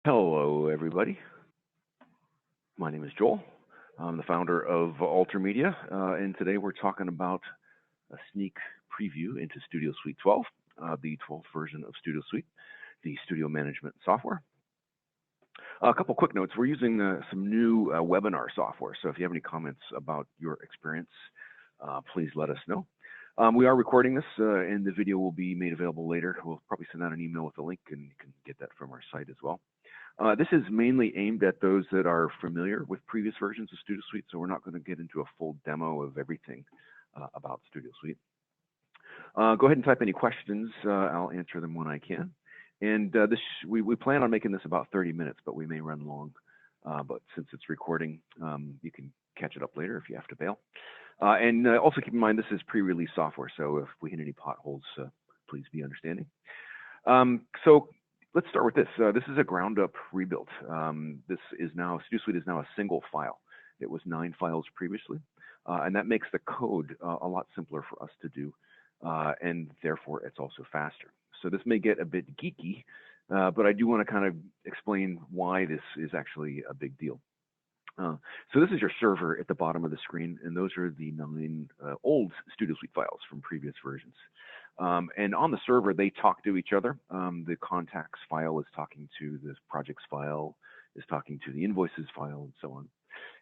Hello, everybody. My name is Joel. I'm the founder of Alter Media, and today we're talking about a sneak preview into Studio Suite 12, the 12th version of Studio Suite, the studio management software. A couple quick notes. We're using some new webinar software, so if you have any comments about your experience, please let us know. We are recording this, and the video will be made available later. We'll probably send out an email with a link, and you can get that from our site as well. This is mainly aimed at those that are familiar with previous versions of Studio Suite, so we're not going to get into a full demo of everything about Studio Suite. Go ahead and type any questions. I'll answer them when I can. And we plan on making this about 30 minutes, but we may run long. But since it's recording, you can catch it up later if you have to bail. And also keep in mind, this is pre-release software, so if we hit any potholes, please be understanding. So let's start with this. This is a ground-up rebuild. Studio Suite is now a single file. It was 9 files previously, and that makes the code a lot simpler for us to do, and therefore it's also faster. So this may get a bit geeky, but I do want to kind of explain why this is actually a big deal. So this is your server at the bottom of the screen, and those are the 9 old Studio Suite files from previous versions. And on the server, they talk to each other. The contacts file is talking to this projects file, is talking to the invoices file, and so on.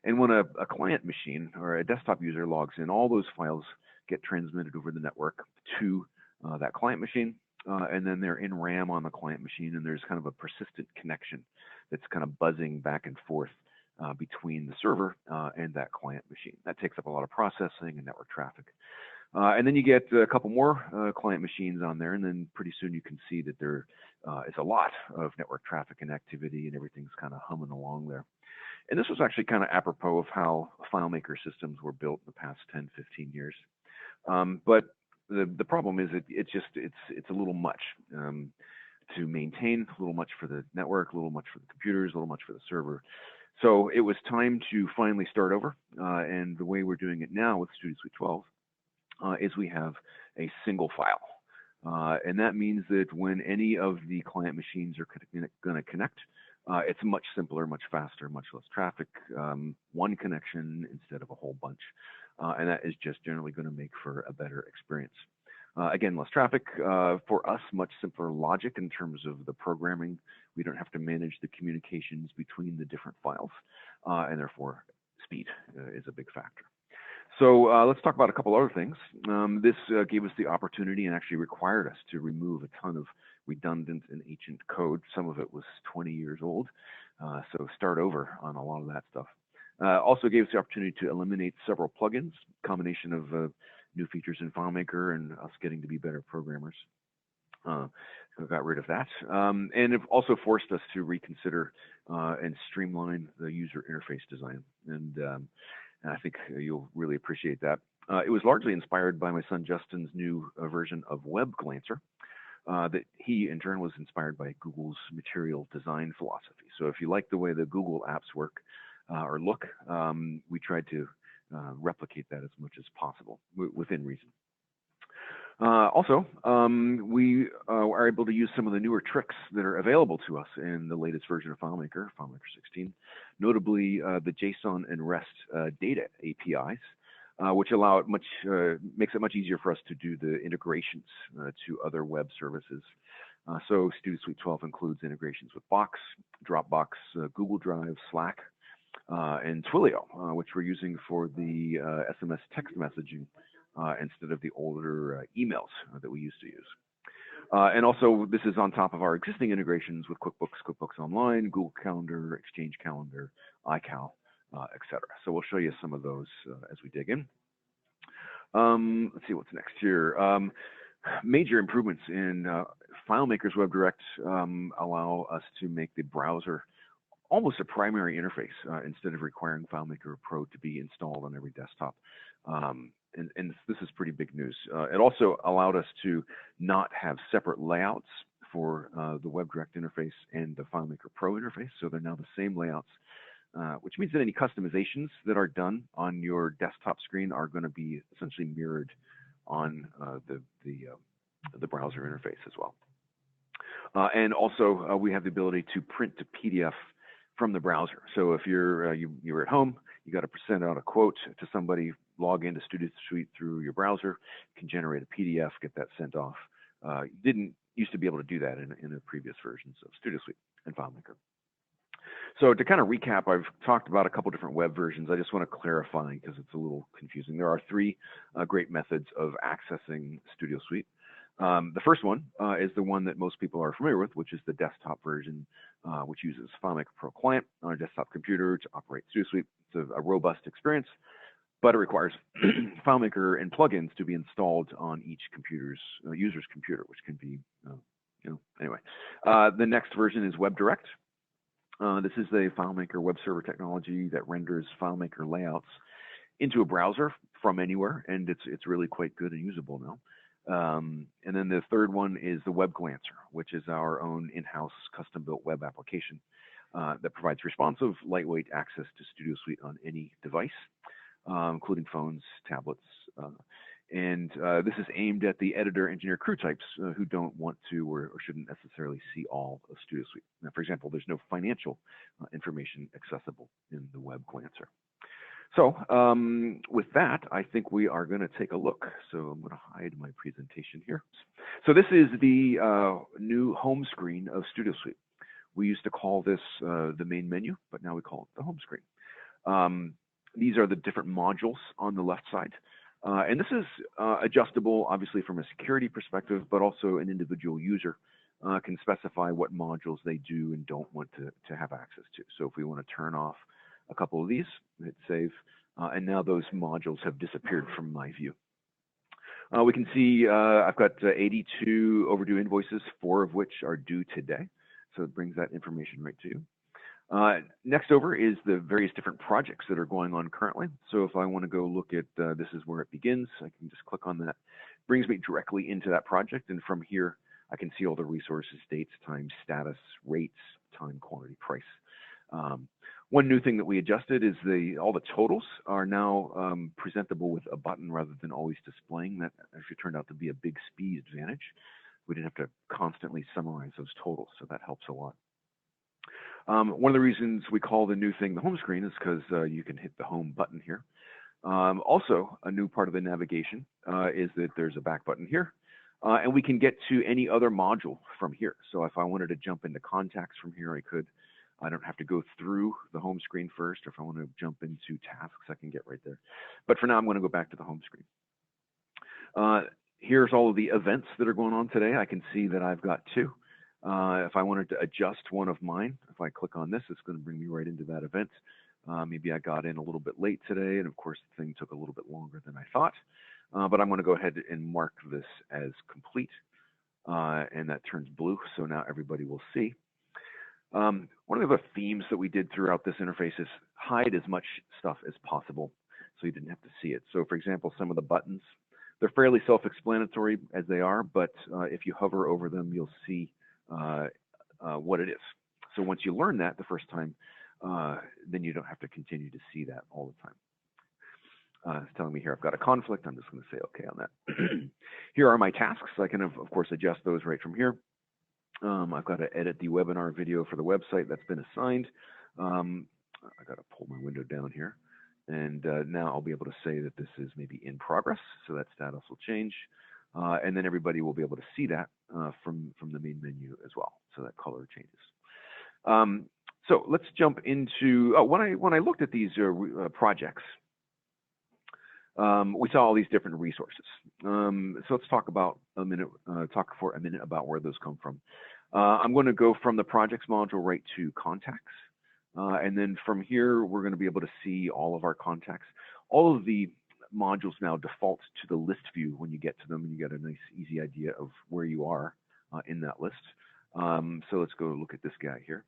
And when a client machine or a desktop user logs in, all those files get transmitted over the network to that client machine, and then they're in RAM on the client machine, and there's kind of a persistent connection that's kind of buzzing back and forth between the server and that client machine. That takes up a lot of processing and network traffic. And then you get a couple more client machines on there, and then pretty soon you can see that there is a lot of network traffic and activity, and everything's kind of humming along there. And this was actually kind of apropos of how FileMaker systems were built in the past 10, 15 years. But the problem is it's a little much to maintain, a little much for the network, a little much for the computers, a little much for the server. So it was time to finally start over, and the way we're doing it now with Studio Suite 12 is we have a single file. And that means that when any of the client machines are going to connect, it's much simpler, much faster, much less traffic, one connection instead of a whole bunch. And that is just generally going to make for a better experience. Again, less traffic for us, much simpler logic in terms of the programming. We don't have to manage the communications between the different files, and therefore speed is a big factor. So let's talk about a couple other things. This gave us the opportunity and actually required us to remove a ton of redundant and ancient code. Some of it was 20 years old, so start over on a lot of that stuff. Also gave us the opportunity to eliminate several plugins, combination of new features in FileMaker and us getting to be better programmers. So got rid of that. And it also forced us to reconsider and streamline the user interface design. And I think you'll really appreciate that. It was largely inspired by my son Justin's new version of WebGlancer. That he, in turn, was inspired by Google's material design philosophy. So if you like the way the Google apps work or look, we tried to replicate that as much as possible within reason. Also, we are able to use some of the newer tricks that are available to us in the latest version of FileMaker, FileMaker 16, notably the JSON and REST data APIs, which makes it much easier for us to do the integrations to other web services. So Studio Suite 12 includes integrations with Box, Dropbox, Google Drive, Slack, and Twilio, which we're using for the SMS text messaging instead of the older emails that we used to use. And also, this is on top of our existing integrations with QuickBooks, QuickBooks Online, Google Calendar, Exchange Calendar, iCal, etc. So we'll show you some of those as we dig in. Let's see what's next here. Major improvements in FileMaker's WebDirect allow us to make the browser almost a primary interface instead of requiring FileMaker Pro to be installed on every desktop. And this is pretty big news. It also allowed us to not have separate layouts for the WebDirect interface and the FileMaker Pro interface, so they're now the same layouts, which means that any customizations that are done on your desktop screen are going to be essentially mirrored on the browser interface as well. And also, we have the ability to print to PDF from the browser. So if you're at home, you got to send out a quote to somebody, log into Studio Suite through your browser, can generate a PDF, get that sent off. You didn't used to be able to do that in the previous versions of Studio Suite and FileMaker. So to kind of recap, I've talked about a couple different web versions. I just want to clarify because it's a little confusing. There are three great methods of accessing Studio Suite. The first one is the one that most people are familiar with, which is the desktop version, which uses FileMaker Pro Client on a desktop computer to operate Studio Suite. It's a robust experience, but it requires FileMaker and plugins to be installed on each user's computer, which can be, anyway. The next version is WebDirect. This is a FileMaker web server technology that renders FileMaker layouts into a browser from anywhere, and it's really quite good and usable now. And then the third one is the Web Glancer, which is our own in-house custom-built web application that provides responsive, lightweight access to Studio Suite on any device, including phones, tablets, and this is aimed at the editor, engineer, crew types who don't want to or shouldn't necessarily see all of Studio Suite. Now, for example, there's no financial information accessible in the Web Glancer. So with that, I think we are going to take a look. So I'm going to hide my presentation here. So this is the new home screen of Studio Suite. We used to call this the main menu, but now we call it the home screen. These are the different modules on the left side. And this is adjustable, obviously, from a security perspective, but also an individual user can specify what modules they do and don't want to have access to. So if we want to turn off a couple of these, hit save, and now those modules have disappeared from my view. We can see I've got 82 overdue invoices, 4 of which are due today. So it brings that information right to you. Next over is the various different projects that are going on currently. So if I want to go look at this is where it begins, I can just click on that. It brings me directly into that project, and from here I can see all the resources, dates, time, status, rates, time, quantity, price. One new thing that we adjusted is all the totals are now presentable with a button rather than always displaying. That actually turned out to be a big speed advantage. We didn't have to constantly summarize those totals, so that helps a lot. One of the reasons we call the new thing the home screen is because you can hit the home button here. Also, a new part of the navigation is that there's a back button here, and we can get to any other module from here. So if I wanted to jump into contacts from here, I could. I don't have to go through the home screen first. If I want to jump into tasks, I can get right there. But for now, I'm going to go back to the home screen. Here's all of the events that are going on today. I can see that I've got 2. If I wanted to adjust one of mine, if I click on this, it's going to bring me right into that event. Maybe I got in a little bit late today, and of course, the thing took a little bit longer than I thought. But I'm going to go ahead and mark this as complete, and that turns blue, so now everybody will see. One of the themes that we did throughout this interface is hide as much stuff as possible so you didn't have to see it. So for example, some of the buttons, they're fairly self-explanatory as they are, but if you hover over them, you'll see what it is. So once you learn that the first time, then you don't have to continue to see that all the time. It's telling me here I've got a conflict. I'm just going to say OK on that. Here are my tasks. I can, of course, adjust those right from here. I've got to edit the webinar video for the website that's been assigned. I've got to pull my window down here. And now I'll be able to say that this is maybe in progress. So that status will change. And then everybody will be able to see that from the main menu as well. So that color changes. So let's jump into, when I looked at these projects, we saw all these different resources. So let's talk for a minute about where those come from. I'm going to go from the projects module right to contacts. And then from here, we're going to be able to see all of our contacts. All of the modules now default to the list view when you get to them, and you get a nice, easy idea of where you are in that list. So let's go look at this guy here.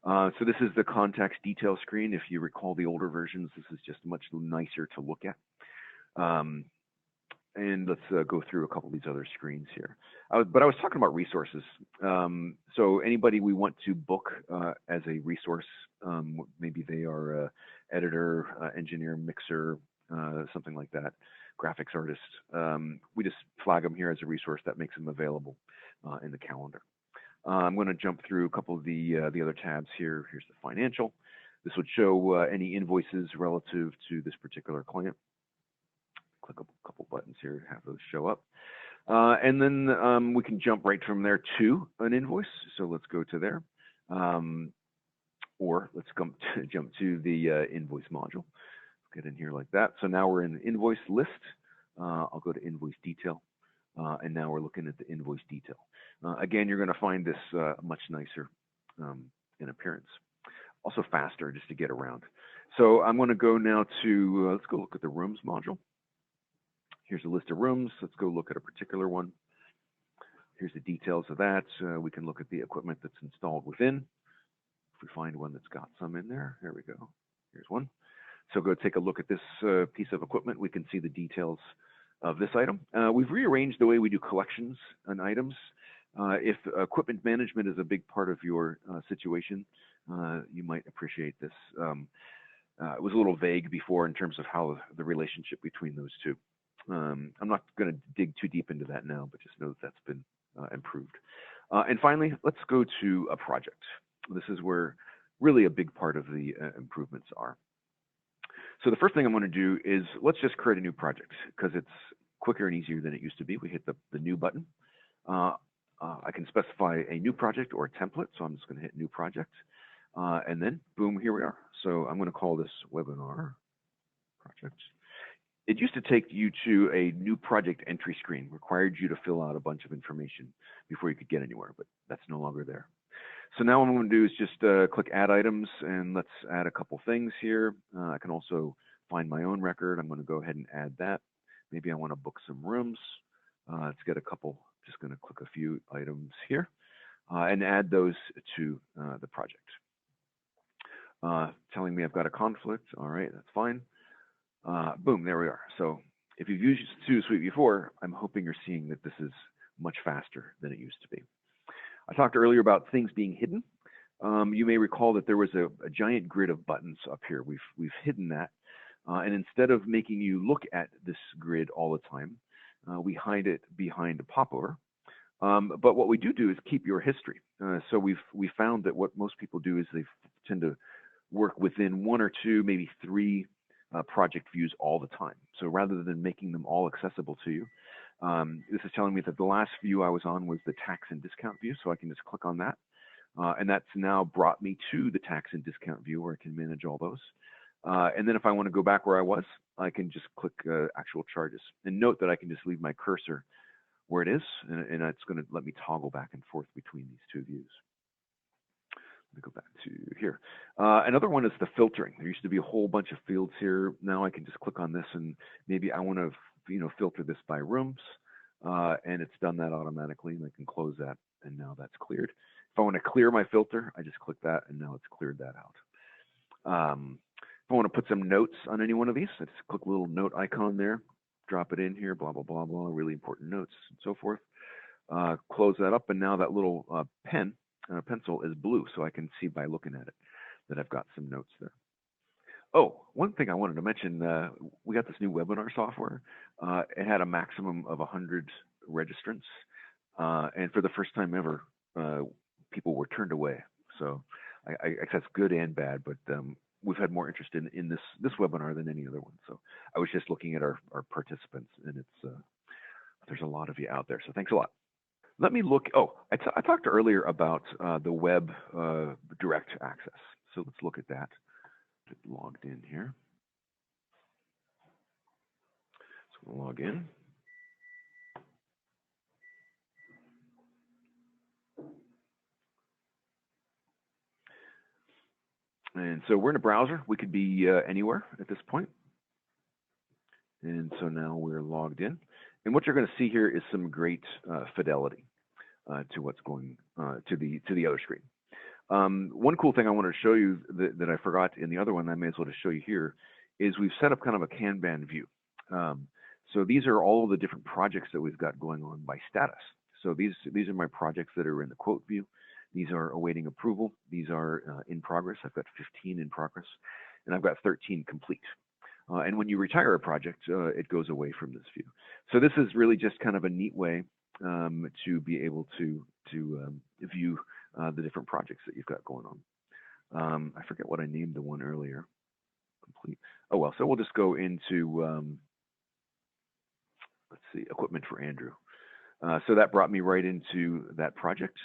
So this is the contacts detail screen. If you recall the older versions, this is just much nicer to look at. And let's go through a couple of these other screens here. But I was talking about resources. So anybody we want to book as a resource, maybe they are an editor, engineer, mixer, something like that, graphics artist. We just flag them here as a resource that makes them available in the calendar. I'm going to jump through a couple of the other tabs here. Here's the financial. This would show any invoices relative to this particular client. Click a couple buttons here, have those show up. And then we can jump right from there to an invoice. So let's go to there. Or let's jump to the invoice module. Get in here like that. So now we're in the invoice list. I'll go to invoice detail. And now we're looking at the invoice detail. Again, you're going to find this much nicer in appearance. Also faster just to get around. So I'm going to go now to, let's go look at the rooms module. Here's a list of rooms. Let's go look at a particular one. Here's the details of that. We can look at the equipment that's installed within. If we find one that's got some in there, here we go. Here's one. So go take a look at this piece of equipment. We can see the details of this item. We've rearranged the way we do collections on items. If equipment management is a big part of your situation, you might appreciate this. It was a little vague before in terms of how the relationship between those two. I'm not going to dig too deep into that now, but just know that that's been improved. And finally, let's go to a project. This is where really a big part of the improvements are. So the first thing I'm going to do is let's just create a new project because it's quicker and easier than it used to be. We hit the new button. I can specify a new project or a template, so I'm just going to hit new project. And then, boom, here we are. So I'm going to call this webinar project. It used to take you to a new project entry screen, required you to fill out a bunch of information before you could get anywhere, but that's no longer there. So now what I'm going to do is just click Add Items, and let's add a couple things here. I can also find my own record. I'm going to go ahead and add that. Maybe I want to book some rooms. Let's get a couple. Just going to click a few items here and add those to the project. Telling me I've got a conflict. All right, that's fine. Boom, there we are. So if you've used StudioSuite before, I'm hoping you're seeing that this is much faster than it used to be. I talked earlier about things being hidden. You may recall that there was a giant grid of buttons up here. We've hidden that. And instead of making you look at this grid all the time, we hide it behind a popover. But what we do is keep your history. So we found that what most people do is they tend to work within one or two, maybe three project views all the time. So rather than making them all accessible to you, this is telling me that the last view I was on was the tax and discount view, so I can just click on that. And that's now brought me to the tax and discount view where I can manage all those. And then if I want to go back where I was, I can just click actual charges. And note that I can just leave my cursor where it is, and it's going to let me toggle back and forth between these two views. Let me go back to here. Another one is the filtering. There used to be a whole bunch of fields here. Now I can just click on this, and maybe I want to filter this by rooms, and it's done that automatically, and I can close that, and now that's cleared. If I want to clear my filter, I just click that, and now it's cleared that out. If I want to put some notes on any one of these, I just click a little note icon there, drop it in here, blah, blah, blah, blah, really important notes, and so forth. Close that up, and now that little pencil is blue, so I can see by looking at it that I've got some notes there. Oh, one thing I wanted to mention, we got this new webinar software. It had a maximum of 100 registrants, and for the first time ever, people were turned away. So I guess that's good and bad, but we've had more interest in this webinar than any other one. So I was just looking at our participants, and it's there's a lot of you out there. So thanks a lot. Let me look. Oh, I talked earlier about the web direct access. So let's look at that. Get logged in here. So we'll log in. And so we're in a browser. We could be anywhere at this point. And so now we're logged in. And what you're going to see here is some great fidelity to what's going to the other screen. One cool thing I wanted to show you that I forgot in the other one, I may as well just show you here, is we've set up kind of a Kanban view. So these are all of the different projects that we've got going on by status. So these are my projects that are in the quote view. These are awaiting approval. These are in progress. I've got 15 in progress, and I've got 13 complete. And when you retire a project, it goes away from this view. So this is really just kind of a neat way to be able to to view the different projects that you've got going on. I forget what I named the one earlier. Complete. Oh well, so we'll just go into let's see, equipment for Andrew. So that brought me right into that project.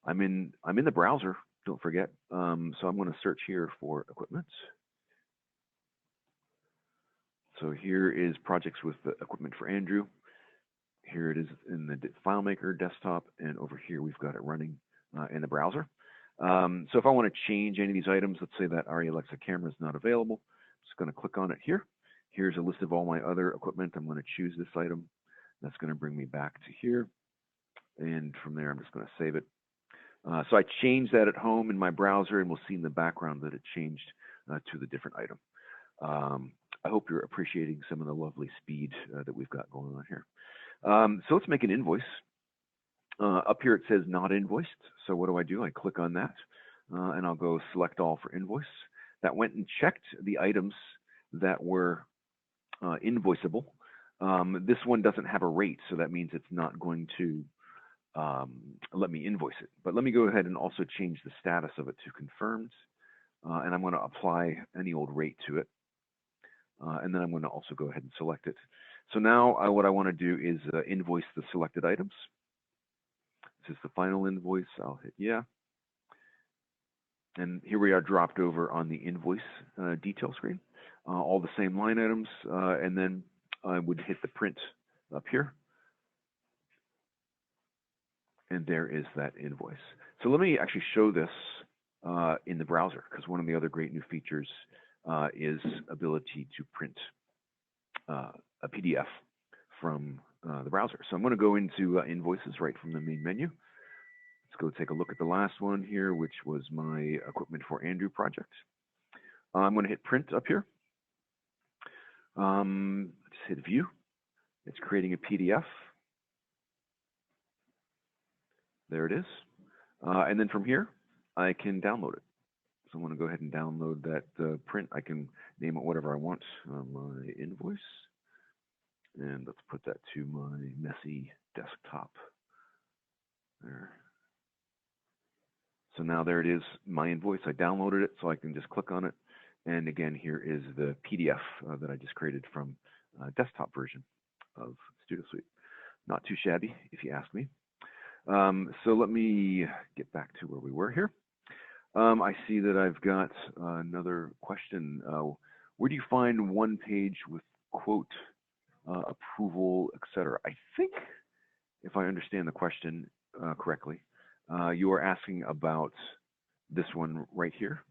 I'm in the browser. Don't forget. So I'm going to search here for equipment. So here is projects with the equipment for Andrew. Here it is in the FileMaker desktop, and over here we've got it running in the browser. So if I want to change any of these items, let's say that ARRI Alexa camera is not available, I'm just going to click on it here. Here's a list of all my other equipment. I'm going to choose this item. That's going to bring me back to here, and from there I'm just going to save it. So I changed that at home in my browser, and we'll see in the background that it changed to the different item. I hope you're appreciating some of the lovely speed that we've got going on here. So let's make an invoice. Up here it says not invoiced. So what do? I click on that, and I'll go select all for invoice. That went and checked the items that were invoiceable. This one doesn't have a rate, so that means it's not going to let me invoice it. But let me go ahead and also change the status of it to confirmed, and I'm going to apply any old rate to it. And then I'm going to also go ahead and select it. So now what I want to do is invoice the selected items. This is the final invoice. I'll hit yeah. And here we are dropped over on the invoice detail screen. All the same line items. And then I would hit the print up here. And there is that invoice. So let me actually show this in the browser, because one of the other great new features is ability to print a PDF from the browser. So I'm going to go into Invoices right from the main menu. Let's go take a look at the last one here, which was my Equipment for Andrew project. I'm going to hit Print up here. Just hit View. It's creating a PDF. There it is. And then from here, I can download it. So I'm going to go ahead and download that print. I can name it whatever I want. My invoice. And let's put that to my messy desktop. There. So now there it is, my invoice. I downloaded it, so I can just click on it. And again, here is the PDF that I just created from desktop version of Studio Suite. Not too shabby, if you ask me. So let me get back to where we were here. I see that I've got another question. Where do you find one page with quote, approval, etc.? I think, if I understand the question correctly, you are asking about this one right here.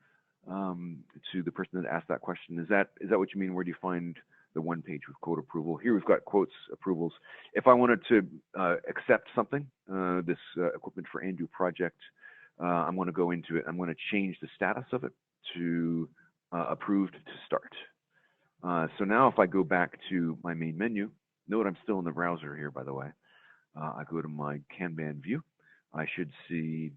To the person that asked that question, is that what you mean? Where do you find the one page with quote approval? Here we've got quotes, approvals. If I wanted to accept something, this Equipment for Andrew project, I'm going to go into it. I'm going to change the status of it to approved to start. So now if I go back to my main menu, note I'm still in the browser here, by the way. I go to my Kanban view. I should see,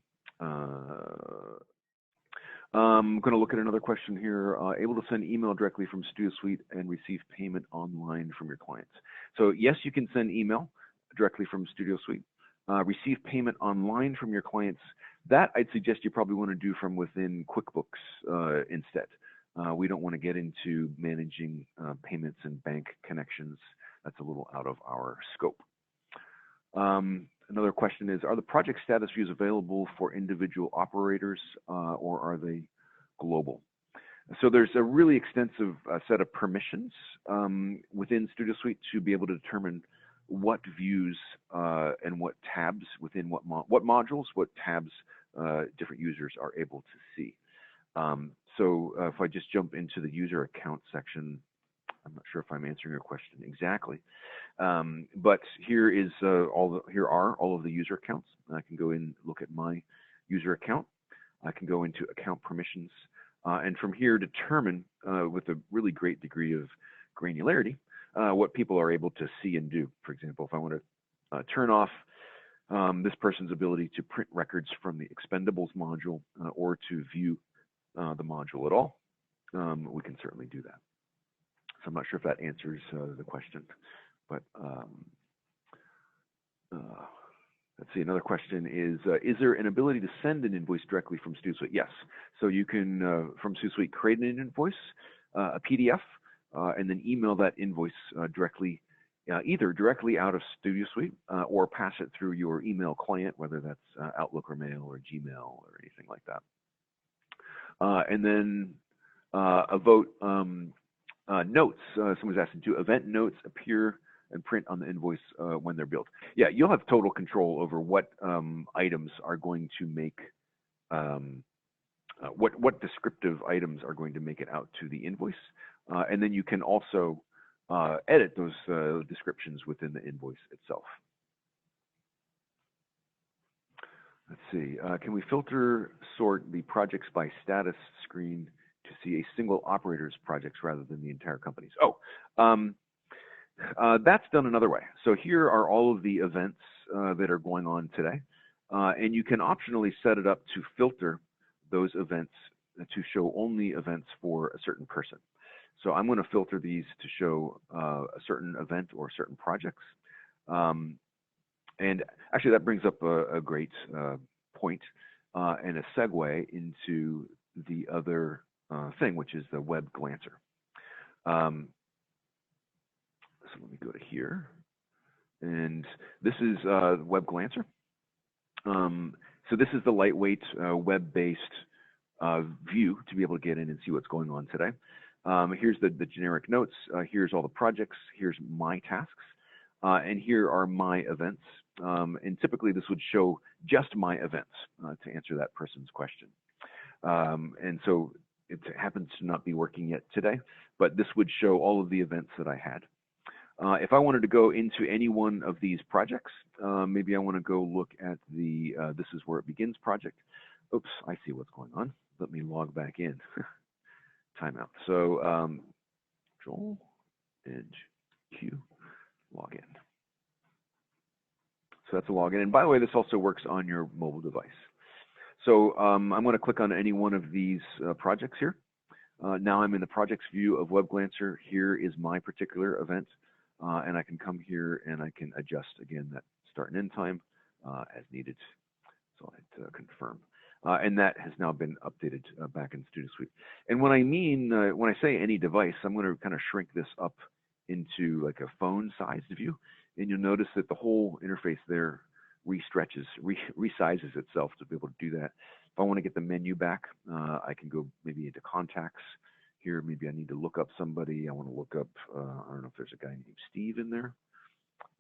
I'm going to look at another question here. Able to send email directly from Studio Suite and receive payment online from your clients. So yes, you can send email directly from Studio Suite. Receive payment online from your clients. That I'd suggest you probably want to do from within QuickBooks instead. We don't want to get into managing payments and bank connections. That's a little out of our scope. Another question is, are the project status views available for individual operators or are they global? So there's a really extensive set of permissions within Studio Suite to be able to determine what views and what tabs within what modules, what tabs different users are able to see. So if I just jump into the user account section, I'm not sure if I'm answering your question exactly, but here are all of the user accounts. I can go in and look at my user account. I can go into account permissions, and from here determine with a really great degree of granularity what people are able to see and do. For example, if I want to turn off this person's ability to print records from the expendables module or to view the module at all, we can certainly do that. So I'm not sure if that answers the question, but Let's see, another question is there an ability to send an invoice directly from Stu Suite? Yes. So you can, from Stu Suite, create an invoice, a PDF, and then email that invoice directly, either directly out of Studio Suite or pass it through your email client, whether that's Outlook or Mail or Gmail or anything like that. And then vote notes. Someone's asking, do event notes appear and print on the invoice when they're billed? Yeah, you'll have total control over what items are going to make, what descriptive items are going to make it out to the invoice. And then you can also edit those descriptions within the invoice itself. Let's see, can we filter sort the projects by status screen to see a single operator's projects rather than the entire company's? Oh, that's done another way. So here are all of the events that are going on today. And you can optionally set it up to filter those events to show only events for a certain person. So I'm going to filter these to show a certain event or certain projects. And actually that brings up a great point and a segue into the other thing, which is the web glancer. So let me go to here, and this is web glancer. So this is the lightweight web-based view to be able to get in and see what's going on today. Here's the generic notes. Here's all the projects. Here's my tasks. And here are my events. And typically this would show just my events to answer that person's question. And so it happens to not be working yet today, but this would show all of the events that I had. If I wanted to go into any one of these projects, maybe I want to go look at the This Is Where It Begins project. Oops, I see what's going on. Let me log back in. Timeout. So Control, Edge, Q, log in. So that's a login. And by the way, this also works on your mobile device. So I'm going to click on any one of these projects here. Now I'm in the projects view of Web Glancer. Here is my particular event. And I can come here and I can adjust, again, that start and end time as needed. So I hit confirm. And that has now been updated back in Studio Suite. And when I say any device, I'm going to kind of shrink this up into like a phone-sized view. And you'll notice that the whole interface there resizes itself to be able to do that. If I want to get the menu back, I can go maybe into contacts. Here, maybe I need to look up somebody. I want to look up, I don't know if there's a guy named Steve in there.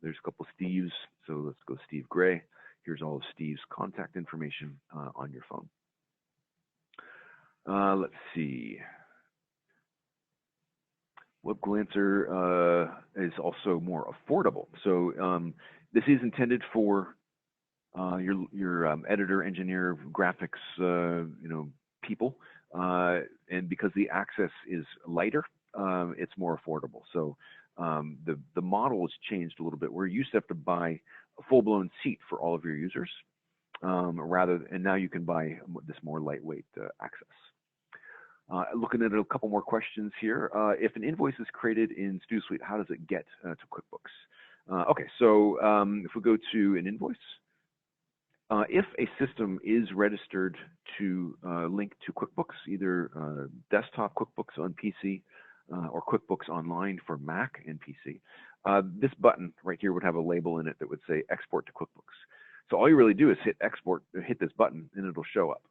There's a couple of Steves, so let's go Steve Gray. Here's all of Steve's contact information on your phone. Let's see. Web Glancer is also more affordable. So this is intended for your editor, engineer, graphics, people. And because the access is lighter, it's more affordable. So the model has changed a little bit, where you used to have to buy a full-blown seat for all of your users, and now you can buy this more lightweight access. Looking at a couple more questions here. If an invoice is created in Studio Suite, how does it get to QuickBooks? Okay, so if we go to an invoice, if a system is registered to link to QuickBooks, either desktop QuickBooks on PC or QuickBooks Online for Mac and PC, this button right here would have a label in it that would say Export to QuickBooks. So all you really do is hit Export, hit this button, and it'll show up.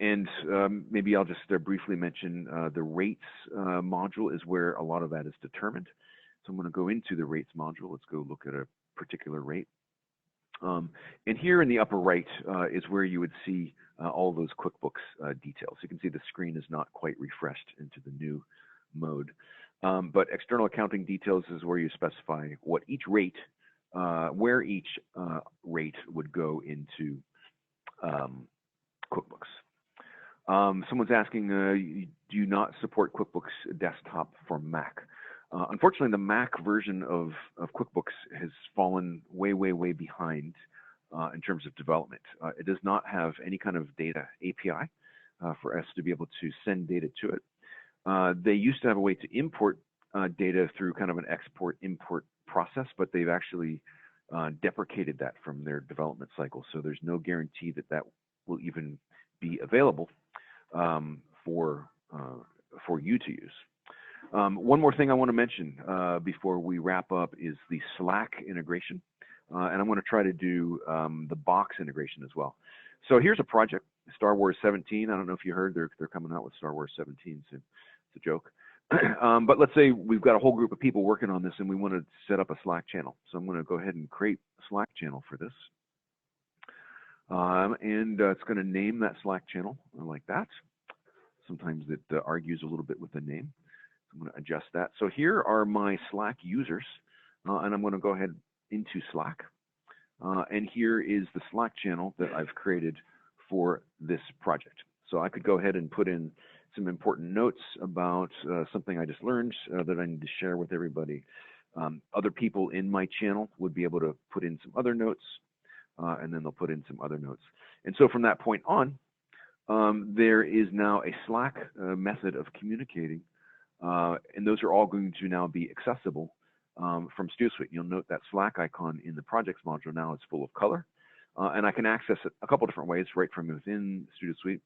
Maybe I'll just briefly mention the rates module is where a lot of that is determined. So I'm going to go into the rates module. Let's go look at a particular rate. And here in the upper right is where you would see all those QuickBooks details. You can see the screen is not quite refreshed into the new mode. But external accounting details is where you specify what each rate, where each rate would go into QuickBooks. Someone's asking, do you not support QuickBooks Desktop for Mac? Unfortunately, the Mac version of QuickBooks has fallen way behind in terms of development. It does not have any kind of data API for us to be able to send data to it. They used to have a way to import data through kind of an export-import process, but they've actually deprecated that from their development cycle. So there's no guarantee that that will even be available for you to use. One more thing I want to mention before we wrap up is the Slack integration. And I'm going to try to do the box integration as well. So here's a project, Star Wars 17. I don't know if you heard, they're coming out with Star Wars 17 soon. It's a joke. But let's say we've got a whole group of people working on this and we want to set up a Slack channel. So I'm going to go ahead and create a Slack channel for this. And it's going to name that Slack channel like that. Sometimes it argues a little bit with the name. I'm going to adjust that. So here are my Slack users, and I'm going to go ahead into Slack. And here is the Slack channel that I've created for this project. So I could go ahead and put in some important notes about something I just learned that I need to share with everybody. Other people in my channel would be able to put in some other notes, and then they'll put in some other notes. And so from that point on, there is now a Slack method of communicating, and those are all going to now be accessible from Studio Suite. You'll note that Slack icon in the projects module now is full of color, and I can access it a couple different ways right from within Studio Suite,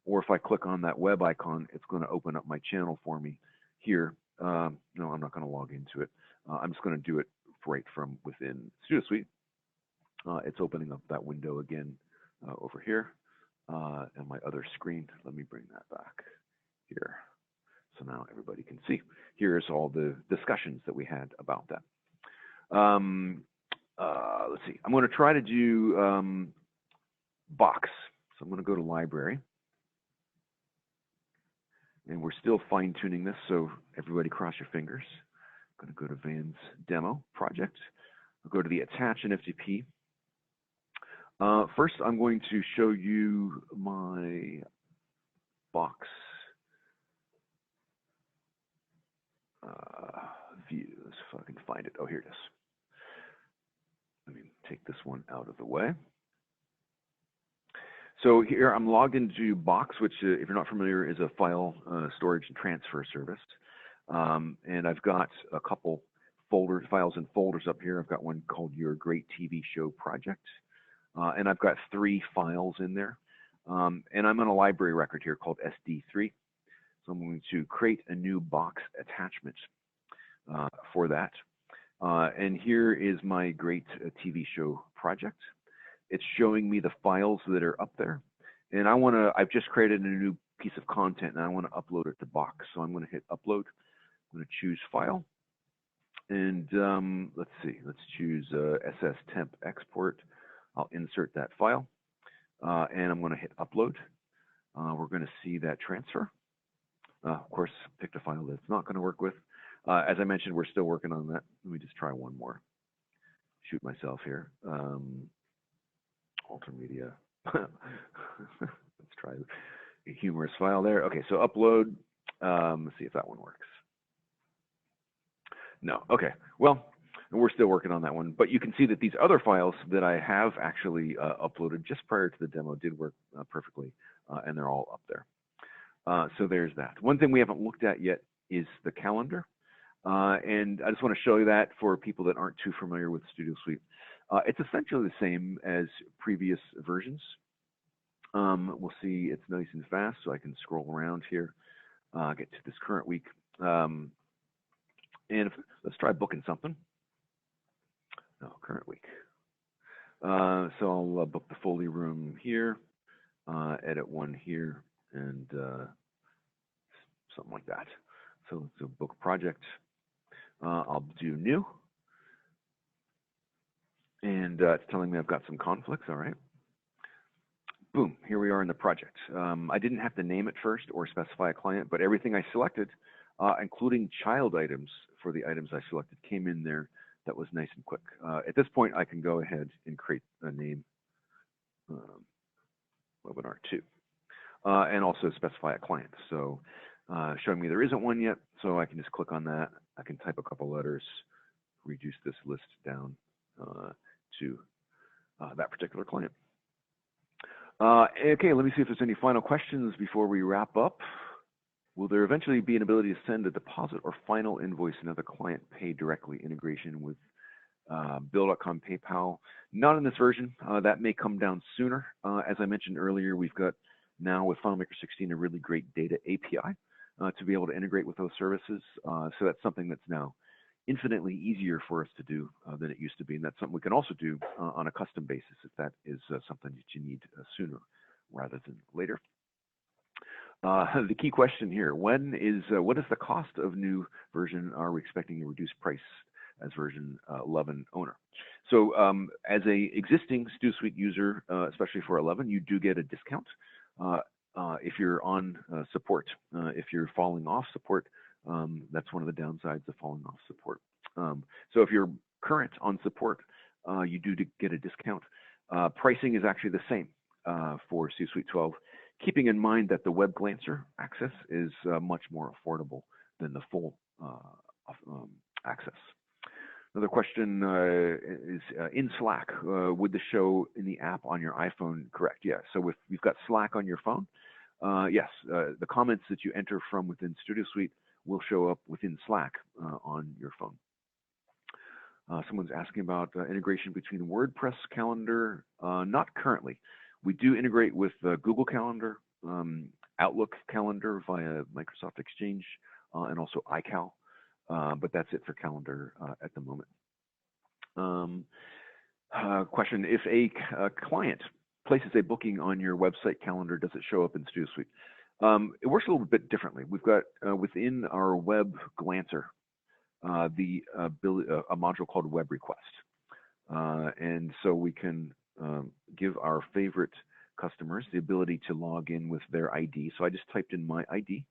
or if I click on that web icon, it's going to open up my channel for me here. No, I'm not going to log into it. I'm just going to do it right from within Studio Suite. It's opening up that window again over here. And my other screen, let me bring that back here. So now everybody can see. Here's all the discussions that we had about that. Let's see, I'm going to try to do box. So I'm going to go to library. And we're still fine tuning this, so everybody cross your fingers. I'm going to go to Van's demo project. I'll go to the attach and FTP. First, I'm going to show you my box view. Let's see if I can find it. Oh, here it is. Let me take this one out of the way. So here I'm logged into Box, which, if you're not familiar, is a file storage and transfer service. And I've got a couple files and folders up here. I've got one called Your Great TV Show Project. And I've got 3 files in there. And I'm on a library record here called SD3. So I'm going to create a new box attachment for that. And here is my Great TV Show Project. It's showing me the files that are up there. And I've just created a new piece of content and I want to upload it to Box. So I'm going to hit upload. I'm going to choose file. And let's see, let's choose SS temp export. I'll insert that file. And I'm going to hit upload. We're going to see that transfer. Of course, picked a file that's not going to work with. As I mentioned, we're still working on that. Let me just try one more. Shoot myself here. Multimedia. Let's try a humorous file there. Okay, so upload. Let's see if that one works. No. Okay. Well, we're still working on that one. But you can see that these other files that I have actually uploaded just prior to the demo did work perfectly, and they're all up there. So there's that. One thing we haven't looked at yet is the calendar. And I just want to show you that for people that aren't too familiar with Studio Suite. It's essentially the same as previous versions. We'll see it's nice and fast, so I can scroll around here, get to this current week. Let's try booking something. No, current week. So I'll book the Foley room here, edit one here, and something like that. So let's do book project. I'll do new. And it's telling me I've got some conflicts, all right. Boom, here we are in the project. I didn't have to name it first or specify a client, but everything I selected, including child items for the items I selected, came in there. That was nice and quick. At this point, I can go ahead and create a name, webinar 2, and also specify a client. So showing me there isn't one yet, so I can just click on that. I can type a couple letters, reduce this list down to that particular client. Okay, let me see if there's any final questions before we wrap up. Will there eventually be an ability to send a deposit or final invoice another client pay directly integration with Bill.com, PayPal. Not in this version. That may come down sooner. As I mentioned earlier, we've got now with FileMaker 16 a really great data API to be able to integrate with those services. So that's something that's now infinitely easier for us to do than it used to be. And that's something we can also do on a custom basis if that is something that you need sooner rather than later. The key question here, what is the cost of new version? Are we expecting a reduced price as version 11 owner? So as a existing StuSuite user, especially for 11, you do get a discount if you're on support. If you're falling off support, that's one of the downsides of falling off support. So if you're current on support, you do get a discount. Pricing is actually the same for StuSuite 12, keeping in mind that the Web Glancer access is much more affordable than the full access. Another question is in Slack, would this show in the app on your iPhone? Correct, yeah. So if you've got Slack on your phone, yes, the comments that you enter from within StudioSuite will show up within Slack on your phone. Someone's asking about integration between WordPress Calendar. Not currently. We do integrate with Google Calendar, Outlook Calendar via Microsoft Exchange, and also iCal. But that's it for calendar at the moment. Question, if a client places a booking on your website calendar, does it show up in StudioSuite? It works a little bit differently. We've got within our Web Glancer a module called Web Request. And so we can give our favorite customers the ability to log in with their ID. So I just typed in my ID.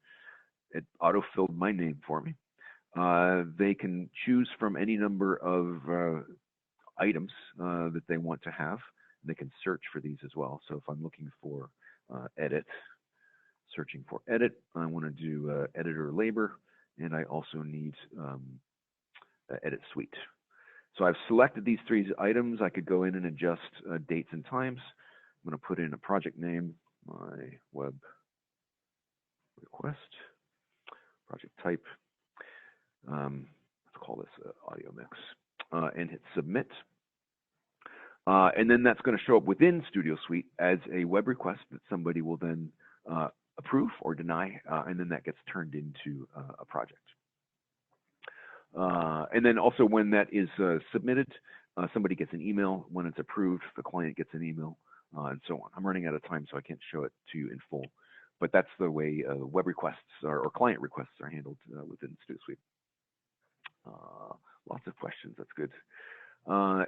It auto-filled my name for me. They can choose from any number of items that they want to have. They can search for these as well. So if I'm looking for edit, searching for edit, I want to do editor labor, and I also need edit suite. So I've selected these three items. I could go in and adjust dates and times. I'm going to put in a project name, my web request, project type. Let's call this audio mix, and hit submit. And then that's going to show up within StudioSuite as a web request that somebody will then approve or deny, and then that gets turned into a project. And then also when that is submitted, somebody gets an email. When it's approved, the client gets an email, and so on. I'm running out of time, so I can't show it to you in full. But that's the way web requests or client requests are handled within StudioSuite. Lots of questions, that's good.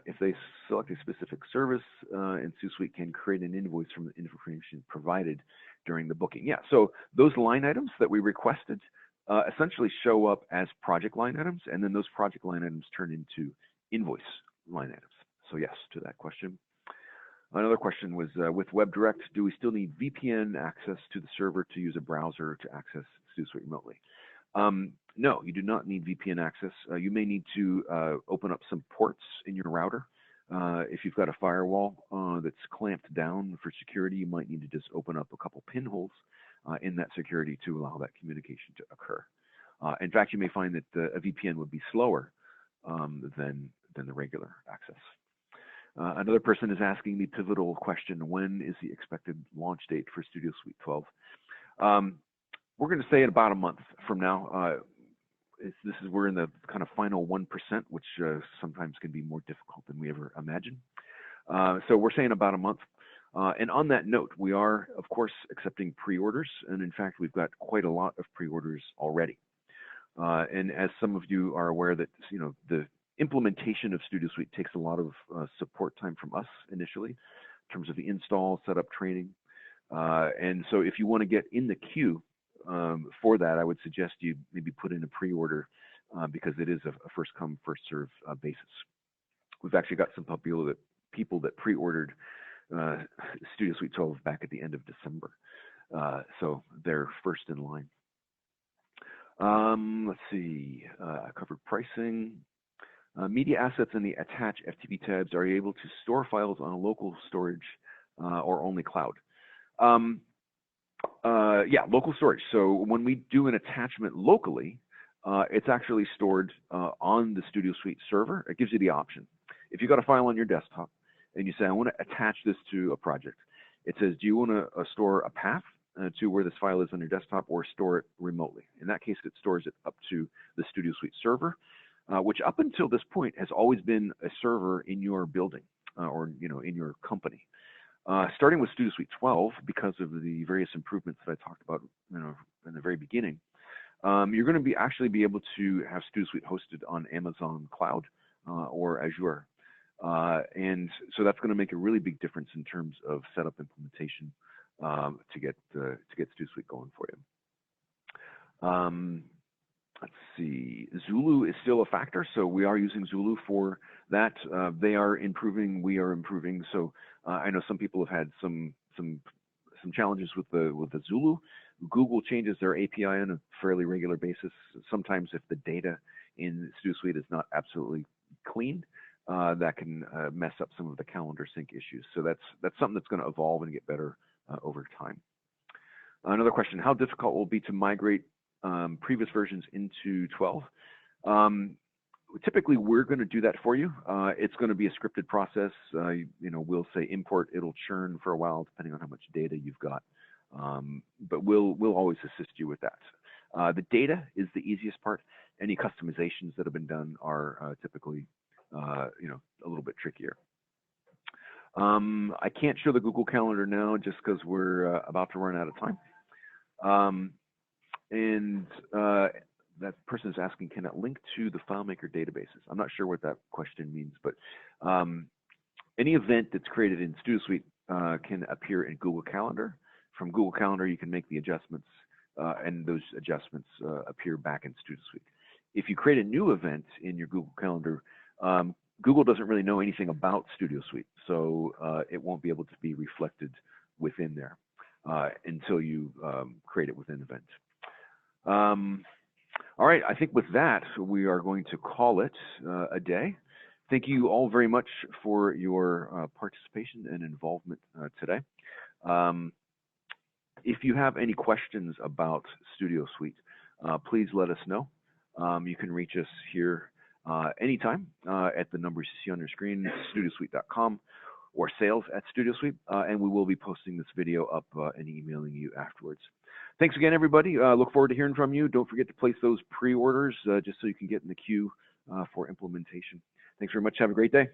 If they select a specific service, and StudioSuite can create an invoice from the information provided during the booking. Yeah, so those line items that we requested essentially show up as project line items, and then those project line items turn into invoice line items. So yes, to that question. Another question was, with WebDirect, do we still need VPN access to the server to use a browser to access StudioSuite remotely? No, you do not need VPN access. You may need to open up some ports in your router. If you've got a firewall that's clamped down for security, you might need to just open up a couple pinholes in that security to allow that communication to occur. In fact, you may find that a VPN would be slower than the regular access. Another person is asking the pivotal question, when is the expected launch date for StudioSuite 12? We're going to say in about a month from now. We're in the kind of final 1%, which sometimes can be more difficult than we ever imagined. So we're saying about a month. And on that note, we are, of course, accepting pre-orders. And in fact, we've got quite a lot of pre-orders already. And as some of you are aware that, the implementation of StudioSuite takes a lot of support time from us initially, in terms of the install, setup, training. And so if you want to get in the queue for that, I would suggest you maybe put in a pre-order because it is a first come, first serve basis. We've actually got some people that pre-ordered StudioSuite 12 back at the end of December. So they're first in line. Let's see, I covered pricing. Media assets and the attach FTP tabs, are you able to store files on a local storage or only cloud? Yeah, local storage. So when we do an attachment locally, it's actually stored on the StudioSuite server. It gives you the option. if you got a file on your desktop and you say, I want to attach this to a project, it says, do you want to store a path to where this file is on your desktop or store it remotely? In that case, it stores it up to the Studio Suite server, which up until this point has always been a server in your building or in your company. Starting with Studio Suite 12, because of the various improvements that I talked about in the very beginning, you're going to actually be able to have Studio Suite hosted on Amazon Cloud or Azure. And so that's going to make a really big difference in terms of setup implementation to get Studio Suite going for you. Let's see, Zulu is still a factor, so we are using Zulu for that. They are improving, we are improving. So I know some people have had some challenges with the Zulu. Google changes their API on a fairly regular basis. Sometimes if the data in Studio Suite is not absolutely clean, that can mess up some of the calendar sync issues. So that's something that's going to evolve and get better over time. Another question, how difficult will it be to migrate previous versions into 12? Typically, we're going to do that for you. It's going to be a scripted process. We'll say import, it'll churn for a while depending on how much data you've got. But we'll always assist you with that. The data is the easiest part. Any customizations that have been done are typically a little bit trickier. I can't show the Google Calendar now just because we're about to run out of time. That person is asking, can it link to the FileMaker databases? I'm not sure what that question means, but any event that's created in Studio Suite can appear in Google Calendar. From Google Calendar, you can make the adjustments, and those adjustments appear back in Studio Suite. If you create a new event in your Google Calendar, Google doesn't really know anything about Studio Suite, so it won't be able to be reflected within there until you create it within event. All right, I think with that, we are going to call it a day. Thank you all very much for your participation and involvement today. If you have any questions about Studio Suite, please let us know. You can reach us here anytime at the numbers you see on your screen, studiosuite.com or sales@StudioSuite, and we will be posting this video up and emailing you afterwards. Thanks again, everybody. Look forward to hearing from you. Don't forget to place those pre-orders just so you can get in the queue for implementation. Thanks very much. Have a great day.